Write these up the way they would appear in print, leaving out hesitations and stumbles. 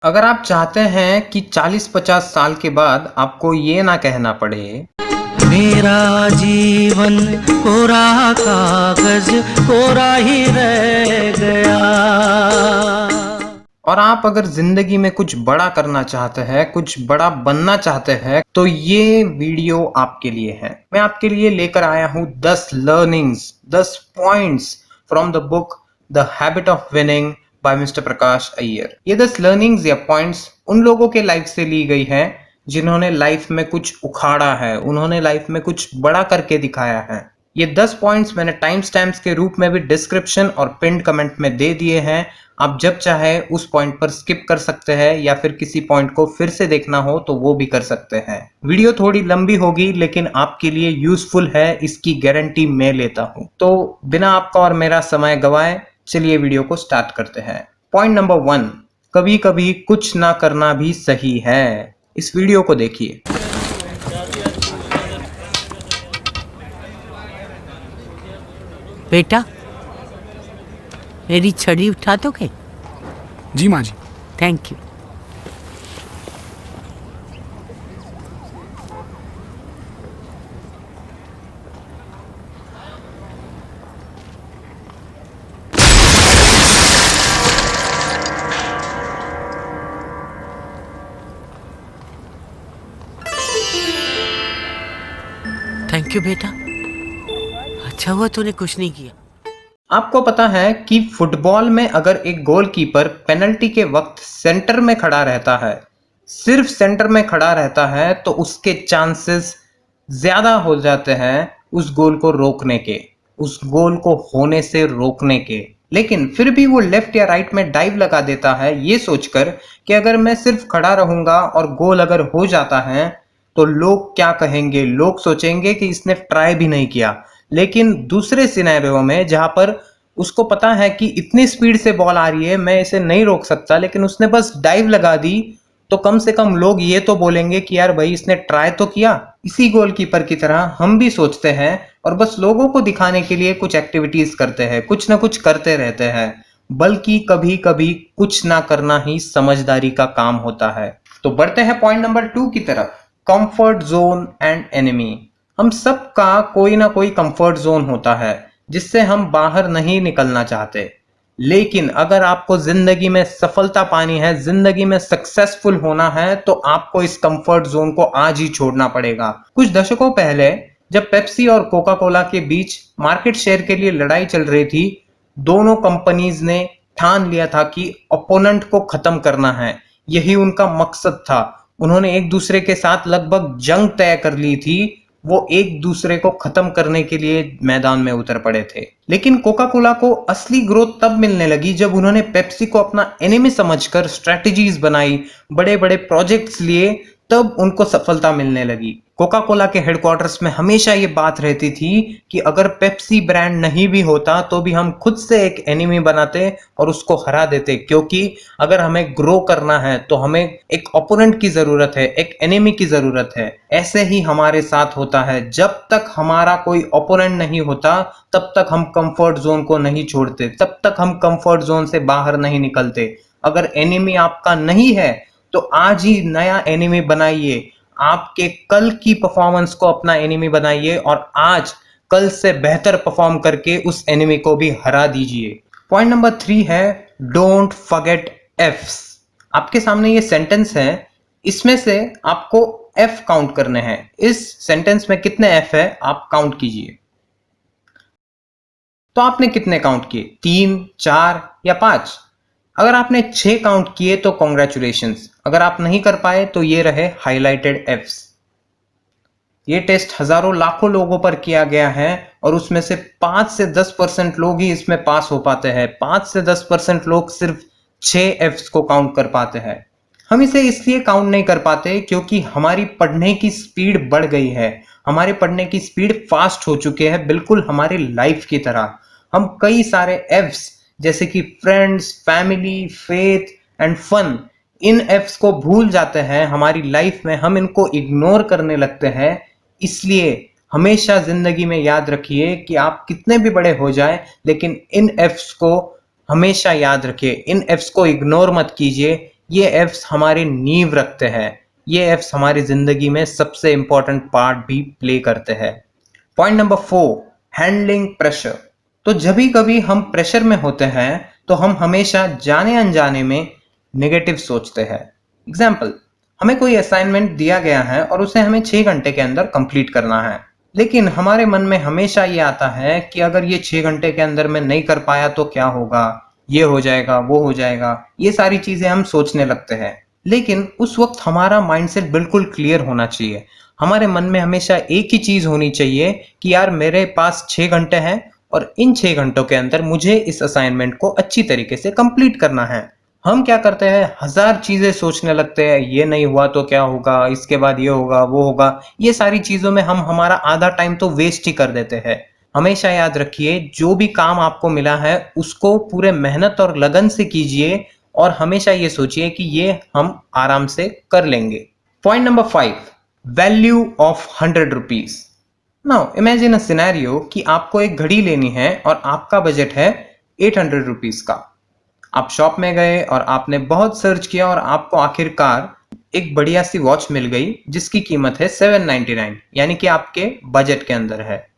अगर आप चाहते हैं कि 40-50 साल के बाद आपको ये ना कहना पड़े मेरा जीवन कोरा कागज कोरा ही रह गया। और आप अगर जिंदगी में कुछ बड़ा करना चाहते हैं, कुछ बड़ा बनना चाहते हैं, तो ये वीडियो आपके लिए है। मैं आपके लिए लेकर आया हूँ 10 learnings, 10 points from the book the habit of winning by mister Prakash Iyer. ये 10 लर्निंग्स या पॉइंट्स उन लोगों के लाइफ से ली गई है जिन्होंने लाइफ में कुछ उखाड़ा है, उन्होंने लाइफ में कुछ बड़ा करके दिखाया है। ये 10 पॉइंट्स मैंने टाइम स्टैम्प्स के रूप में भी डिस्क्रिप्शन और पिन्ड कमेंट में दे दिए हैं। आप जब चाहे उस पॉइंट पर स्किप कर सकते हैं या फिर किसी पॉइंट को फिर से देखना हो तो वो भी कर सकते हैं। वीडियो थोड़ी लंबी होगी लेकिन आपके लिए यूजफुल है, इसकी गारंटी मैं लेता हूं। तो बिना आपका और मेरा समय गवाए चलिए वीडियो को स्टार्ट करते हैं। पॉइंट नंबर 1, कभी कभी कुछ ना करना भी सही है। इस वीडियो को देखिए। बेटा, मेरी छड़ी उठा दोगे? जी माँ जी। Thank you. थैंक यू बेटा, अच्छा हुआ तूने कुछ नहीं किया। आपको पता है कि फुटबॉल में अगर एक गोलकीपर पेनल्टी के वक्त सेंटर में खड़ा रहता है, सिर्फ सेंटर में खड़ा रहता है, तो उसके चांसेस ज्यादा हो जाते हैं उस गोल को रोकने के, उस गोल को होने से रोकने के। लेकिन फिर भी वो लेफ्ट या राइट में डाइव लगा देता है ये सोचकर कि अगर मैं सिर्फ खड़ा रहूंगा और गोल अगर हो जाता है तो लोग क्या कहेंगे, लोग सोचेंगे कि इसने ट्राई भी नहीं किया। लेकिन दूसरे सिनेरियो में जहां पर उसको पता है कि इतनी स्पीड से बॉल आ रही है, मैं इसे नहीं रोक सकता, लेकिन उसने बस डाइव लगा दी, तो कम से कम लोग ये तो बोलेंगे कि यार भाई इसने ट्राई तो किया। इसी गोलकीपर की तरह हम भी सोचते हैं और बस लोगों को दिखाने के लिए कुछ एक्टिविटीज करते हैं, कुछ ना कुछ करते रहते हैं, बल्कि कभी कभी कुछ ना करना ही समझदारी का काम होता है। तो बढ़ते हैं पॉइंट नंबर 2 की तरफ, कंफर्ट जोन एंड एनिमी। हम सबका कोई ना कोई कंफर्ट जोन होता है जिससे हम बाहर नहीं निकलना चाहते। लेकिन अगर आपको जिंदगी में सफलता पानी है, जिंदगी में सक्सेसफुल होना है, तो आपको इस कंफर्ट जोन को आज ही छोड़ना पड़ेगा। कुछ दशकों पहले जब पेप्सी और कोका कोला के बीच मार्केट शेयर के लिए लड़ाई चल रही थी, दोनों कंपनीज ने ठान लिया था कि ओपोनेंट को खत्म करना है। यही उनका मकसद था। उन्होंने एक दूसरे के साथ लगभग जंग तय कर ली थी। वो एक दूसरे को खत्म करने के लिए मैदान में उतर पड़े थे। लेकिन कोका कोला को असली ग्रोथ तब मिलने लगी जब उन्होंने पेप्सी को अपना एनिमी समझकर स्ट्रेटजीज बनाई, बड़े बड़े प्रोजेक्ट्स लिए, तब उनको सफलता मिलने लगी। कोका कोला के हेडक्वार्टर्स में हमेशा ये बात रहती थी कि अगर पेप्सी ब्रांड नहीं भी होता तो भी हम खुद से एक एनिमी बनाते और उसको हरा देते, क्योंकि अगर हमें ग्रो करना है तो हमें एक ओपोनेंट की जरूरत है, एक एनिमी की जरूरत है। ऐसे ही हमारे साथ होता है, जब तक हमारा कोई ओपोनेंट नहीं होता तब तक हम कंफर्ट जोन को नहीं छोड़ते, तब तक हम कंफर्ट जोन से बाहर नहीं निकलते। अगर एनिमी आपका नहीं है तो आज ही नया एनिमी बनाइए, आपके कल की परफॉर्मेंस को अपना एनिमी बनाइए और आज कल से बेहतर परफॉर्म करके उस एनिमी को भी हरा दीजिए। पॉइंट नंबर 3 है डोंट फॉरगेट एफ्स। आपके सामने ये सेंटेंस है, इसमें से आपको एफ काउंट करने हैं। इस सेंटेंस में कितने एफ है आप काउंट कीजिए। तो आपने कितने काउंट किए? 3, 4 या 5? अगर आपने 6 काउंट किए तो कॉन्ग्रेचुलेशंस। अगर आप नहीं कर पाए तो ये रहे हाईलाइटेड एफ्स। ये टेस्ट हजारों लाखों लोगों पर किया गया है और उसमें से 5 से 10% लोग ही इसमें पास हो पाते हैं। 5 से 10% लोग सिर्फ 6 एफ्स को काउंट कर पाते हैं। हम इसे इसलिए काउंट नहीं कर पाते क्योंकि हमारी पढ़ने की स्पीड बढ़ गई है, हमारे पढ़ने की स्पीड फास्ट हो चुकी है, बिल्कुल हमारी लाइफ की तरह। हम कई सारे एफ्स जैसे कि friends, family, faith and fun, इन एफ्स को भूल जाते हैं हमारी लाइफ में, हम इनको इग्नोर करने लगते हैं। इसलिए हमेशा जिंदगी में याद रखिए कि आप कितने भी बड़े हो जाएं, लेकिन इन एफ्स को हमेशा याद रखिए, इन एफ्स को इग्नोर मत कीजिए। ये एफ्स हमारी नींव रखते हैं, ये एफ्स हमारी जिंदगी में सबसे इंपॉर्टेंट पार्ट भी प्ले करते हैं। Point number 4, handling pressure. तो जब भी कभी हम प्रेशर में होते हैं तो हम हमेशा जाने अनजाने में नेगेटिव सोचते हैं। एग्जाम्पल, हमें कोई असाइनमेंट दिया गया है और उसे हमें 6 घंटे के अंदर कंप्लीट करना है, लेकिन हमारे मन में हमेशा ये आता है कि अगर ये 6 घंटे के अंदर मैं नहीं कर पाया तो क्या होगा, ये हो जाएगा, वो हो जाएगा, ये सारी चीजें हम सोचने लगते हैं। लेकिन उस वक्त हमारा माइंडसेट बिल्कुल क्लियर होना चाहिए। हमारे मन में हमेशा एक ही चीज होनी चाहिए कि यार मेरे पास 6 घंटे हैं और इन 6 घंटों के अंदर मुझे इस असाइनमेंट को अच्छी तरीके से कंप्लीट करना है। हम क्या करते हैं, हजार चीजें सोचने लगते हैं, ये नहीं हुआ तो क्या होगा, इसके बाद ये होगा, वो होगा। ये सारी चीजों में हम हमारा आधा टाइम तो वेस्ट ही कर देते हैं। हमेशा याद रखिए, जो भी काम आपको मिला है उसको पूरे मेहनत और लगन से कीजिए और हमेशा ये सोचिए कि ये हम आराम से कर लेंगे। Point number 5, value of 100 rupees. Now imagine a scenario कि आपको एक घड़ी लेनी है और आपका बजट है 800 रुपीज का। आप शॉप में गए और आपने बहुत सर्च किया और आपको आखिरकार एक बढ़िया सी वॉच मिल गई जिसकी कीमत है 799, यानी कि आपके बजट के अंदर है।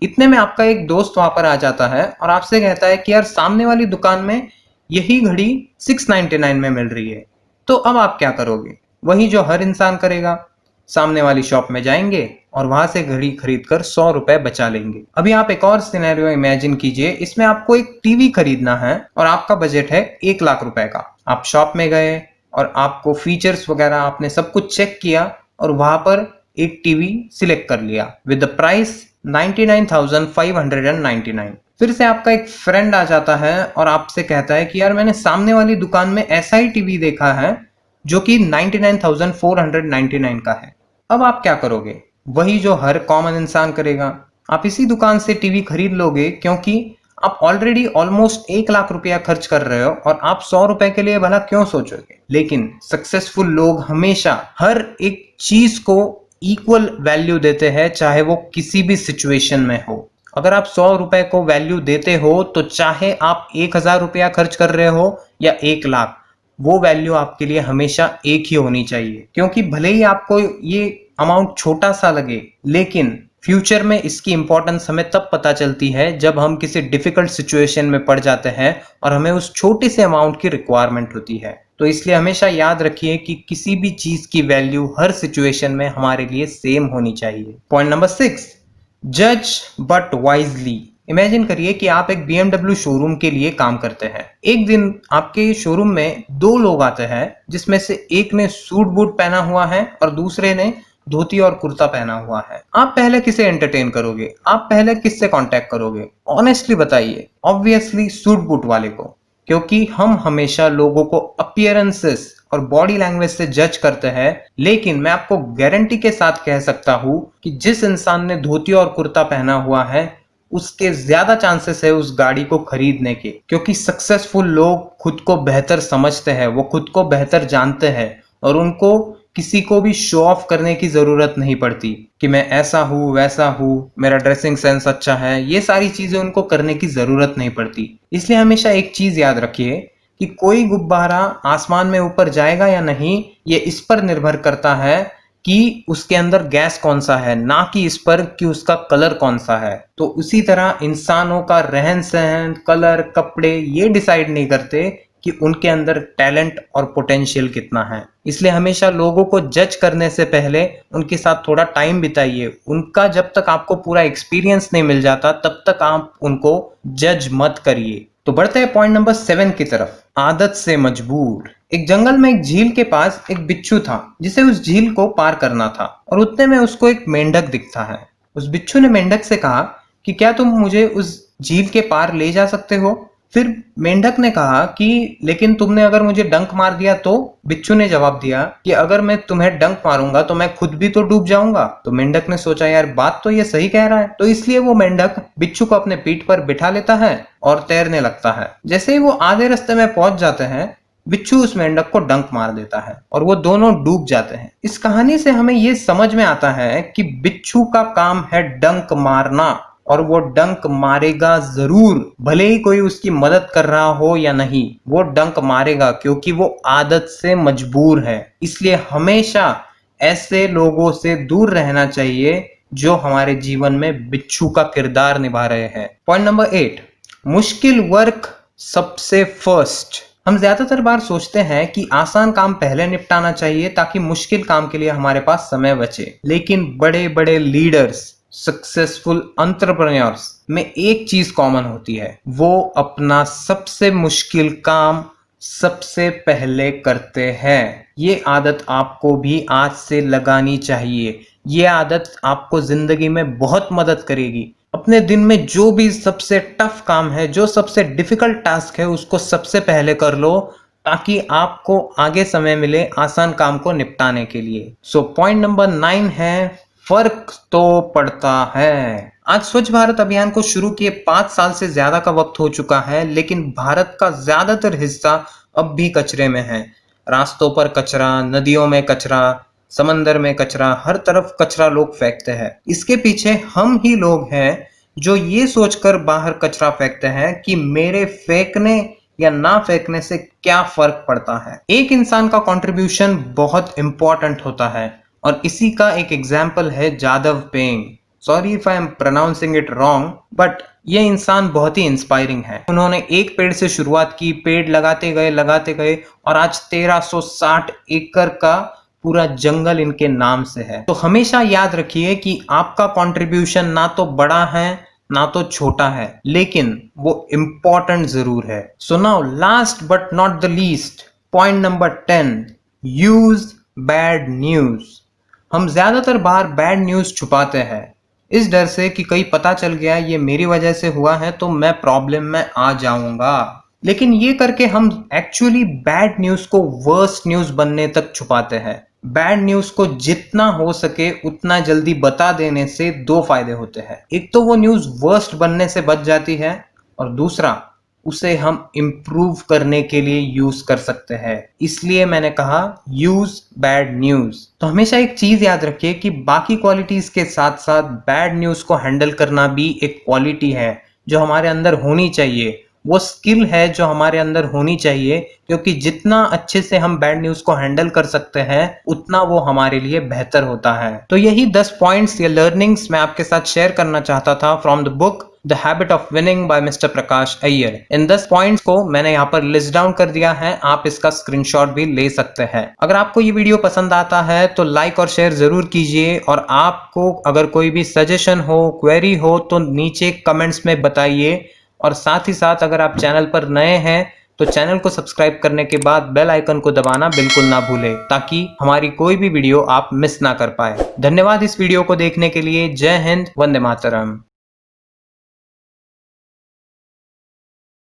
इतने में आपका एक दोस्त वहां पर आ जाता है और आपसे कहता है कि यार सामने वाली दुकान में यही घड़ी 699 में मिल रही है। तो अब आप क्या करोगे? वही जो हर इंसान करेगा, सामने वाली शॉप में जाएंगे और वहां से घड़ी खरीद कर 100 रुपए बचा लेंगे। अभी आप एक और सिनेरियो इमेजिन कीजिए, इसमें आपको एक टीवी खरीदना है और आपका बजट है 1 लाख रुपए का। आप शॉप में गए और आपको फीचर्स वगैरह आपने सब कुछ चेक किया और वहां पर एक टीवी सिलेक्ट कर लिया विद द प्राइस 99,599। फिर से आपका एक फ्रेंड आ जाता है और आपसे कहता है कि यार मैंने सामने वाली दुकान में ऐसा ही टीवी देखा है जो कि 99,499 का है। अब आप क्या करोगे? वही जो हर कॉमन इंसान करेगा, आप इसी दुकान से टीवी खरीद लोगे क्योंकि आप ऑलरेडी ऑलमोस्ट 1 लाख रुपया खर्च कर रहे हो और आप 100 रुपए के लिए भला क्यों सोचोगे? लेकिन सक्सेसफुल लोग हमेशा हर एक चीज को इक्वल वैल्यू देते हैं, चाहे वो किसी भी सिचुएशन में हो। अगर आप 100 रुपए को वैल्यू देते हो तो चाहे आप 1000 रुपया खर्च कर रहे हो या 1 लाख, वो वैल्यू आपके लिए हमेशा एक ही होनी चाहिए। क्योंकि भले ही आपको ये अमाउंट छोटा सा लगे, लेकिन फ्यूचर में इसकी इंपॉर्टेंस हमें तब पता चलती है जब हम किसी डिफिकल्ट सिचुएशन में पड़ जाते हैं और हमें उस छोटे से अमाउंट की रिक्वायरमेंट होती है। तो इसलिए हमेशा याद रखिए कि किसी भी चीज की वैल्यू हर सिचुएशन में हमारे लिए सेम होनी चाहिए। पॉइंट नंबर 6, जज बट वाइजली। इमेजिन करिए कि आप एक BMW शोरूम के लिए काम करते हैं। एक दिन आपके शोरूम में 2 लोग आते हैं जिसमें से एक ने सूट बूट पहना हुआ है और दूसरे ने धोती और कुर्ता पहना हुआ है। आप पहले किसे एंटरटेन करोगे? आप पहले किससे कांटेक्ट करोगे? ऑनेस्टली बताइए। ऑब्वियसली सूट बूट वाले को, क्योंकि हम हमेशा लोगों को अपीयरेंसेस और बॉडी लैंग्वेज से जज करते हैं। लेकिन मैं आपको गारंटी के साथ कह सकता हूं कि जिस इंसान ने धोती और कुर्ता पहना हुआ है उसके ज्यादा चांसेस है उस गाड़ी को खरीदने के, क्योंकि सक्सेसफुल लोग खुद को बेहतर समझते हैं, वो खुद को बेहतर जानते हैं और उनको किसी को भी शो ऑफ करने की जरूरत नहीं पड़ती कि मैं ऐसा हूँ वैसा हूँ, मेरा ड्रेसिंग सेंस अच्छा है। ये सारी चीजें उनको करने की जरूरत नहीं पड़ती। इसलिए हमेशा एक चीज याद रखिए कि कोई गुब्बारा आसमान में ऊपर जाएगा या नहीं, ये इस पर निर्भर करता है कि उसके अंदर गैस कौन सा है, ना कि इस पर कि उसका कलर कौन सा है। तो उसी तरह इंसानों का रहन सहन, कलर, कपड़े ये डिसाइड नहीं करते कि उनके अंदर टैलेंट और पोटेंशियल कितना है। इसलिए हमेशा लोगों को जज करने से पहले उनके साथ थोड़ा टाइम बिताइए। उनका जब तक आपको पूरा एक्सपीरियंस नहीं मिल जाता तब तक आप उनको जज मत करिए। तो बढ़ते हैं पॉइंट नंबर 7 की तरफ, आदत से मजबूर। एक जंगल में एक झील के पास एक बिच्छू था जिसे उस झील को पार करना था और उतने में उसको एक मेंढक दिखता है। उस बिच्छू ने मेंढक से कहा कि क्या तुम मुझे उस झील के पार ले जा सकते हो? फिर मेंढक ने कहा कि लेकिन तुमने अगर मुझे डंक मार दिया तो? बिच्छू ने जवाब दिया कि अगर मैं तुम्हें डंक मारूंगा तो मैं खुद भी तो डूब जाऊंगा। तो मेंढक ने सोचा यार बात तो ये सही कह रहा है, तो इसलिए वो मेंढक बिच्छू को अपने पीठ पर बिठा लेता है और तैरने लगता है। जैसे ही वो आधे रास्ते में पहुंच जाते हैं, बिच्छू उस मेंढक को डंक मार देता है और वो दोनों डूब जाते हैं। इस कहानी से हमें ये समझ में आता है कि बिच्छू का काम है डंक मारना और वो डंक मारेगा जरूर, भले ही कोई उसकी मदद कर रहा हो या नहीं, वो डंक मारेगा क्योंकि वो आदत से मजबूर है। इसलिए हमेशा ऐसे लोगों से दूर रहना चाहिए जो हमारे जीवन में बिच्छू का किरदार निभा रहे हैं। पॉइंट नंबर 8, मुश्किल वर्क सबसे फर्स्ट। हम ज्यादातर बार सोचते हैं कि आसान काम पहले निपटाना चाहिए ताकि मुश्किल काम के लिए हमारे पास समय बचे, लेकिन बड़े बड़े लीडर्स, सक्सेसफुल एंटरप्रेन्योर्स में एक चीज कॉमन होती है, वो अपना सबसे मुश्किल काम सबसे पहले करते हैं। ये आदत आपको भी आज से लगानी चाहिए। ये आदत आपको जिंदगी में बहुत मदद करेगी। अपने दिन में जो भी सबसे टफ काम है, जो सबसे डिफिकल्ट टास्क है, उसको सबसे पहले कर लो ताकि आपको आगे समय मिले आसान काम को निपटाने के लिए। सो पॉइंट नंबर 9 है, फर्क तो पड़ता है। आज स्वच्छ भारत अभियान को शुरू किए 5 साल से ज्यादा का वक्त हो चुका है, लेकिन भारत का ज्यादातर हिस्सा अब भी कचरे में है। रास्तों पर कचरा, नदियों में कचरा, समंदर में कचरा, हर तरफ कचरा लोग फेंकते हैं। इसके पीछे हम ही लोग हैं जो ये सोचकर बाहर कचरा फेंकते हैं कि मेरे फेंकने या ना फेंकने से क्या फर्क पड़ता है। एक इंसान का कंट्रीब्यूशन बहुत इंपॉर्टेंट होता है और इसी का एक एग्जाम्पल है Jadav Payeng. Sorry if I am pronouncing it wrong, but ये इंसान बहुत ही इंस्पायरिंग है। उन्होंने एक पेड़ से शुरुआत की, पेड़ लगाते गए और आज 1360 एकड़ का पूरा जंगल इनके नाम से है। तो हमेशा याद रखिए कि आपका कंट्रीब्यूशन ना तो बड़ा है ना तो छोटा है, लेकिन वो इम्पोर्टेंट जरूर है। So now last but not the least, point number 10, use bad news. हम ज्यादातर बार बैड न्यूज छुपाते हैं इस डर से कि कहीं पता चल गया ये मेरी वजह से हुआ है तो मैं प्रॉब्लम में आ जाऊंगा, लेकिन ये करके हम एक्चुअली बैड न्यूज को वर्स्ट न्यूज बनने तक छुपाते हैं। बैड न्यूज को जितना हो सके उतना जल्दी बता देने से 2 फायदे होते हैं। एक तो वो न्यूज वर्स्ट बनने से बच जाती है और दूसरा उसे हम इम्प्रूव करने के लिए यूज कर सकते हैं। इसलिए मैंने कहा यूज बैड न्यूज। तो हमेशा एक चीज याद रखिए कि बाकी क्वालिटीज के साथ साथ बैड न्यूज को हैंडल करना भी एक क्वालिटी है जो हमारे अंदर होनी चाहिए। वो स्किल है जो हमारे अंदर होनी चाहिए, क्योंकि जितना अच्छे से हम बैड न्यूज को हैंडल कर सकते हैं उतना वो हमारे लिए बेहतर होता है। तो यही 10 पॉइंट्स या लर्निंग्स मैं आपके साथ शेयर करना चाहता था from the book the habit of winning by mister Prakash Iyer. इन 10 पॉइंट्स को मैंने यहाँ पर लिस्ट डाउन कर दिया है, आप इसका स्क्रीनशॉट भी ले सकते हैं। अगर आपको ये वीडियो पसंद आता है तो लाइक और शेयर जरूर कीजिए, और आपको अगर कोई भी सजेशन हो, क्वेरी हो तो नीचे कमेंट्स में बताइए। और साथ ही साथ अगर आप चैनल पर नए हैं तो चैनल को सब्सक्राइब करने के बाद बेल आइकन को दबाना बिल्कुल ना भूलें, ताकि हमारी कोई भी वीडियो आप मिस ना कर पाए। धन्यवाद इस वीडियो को देखने के लिए। जय हिंद, वंदे मातरम।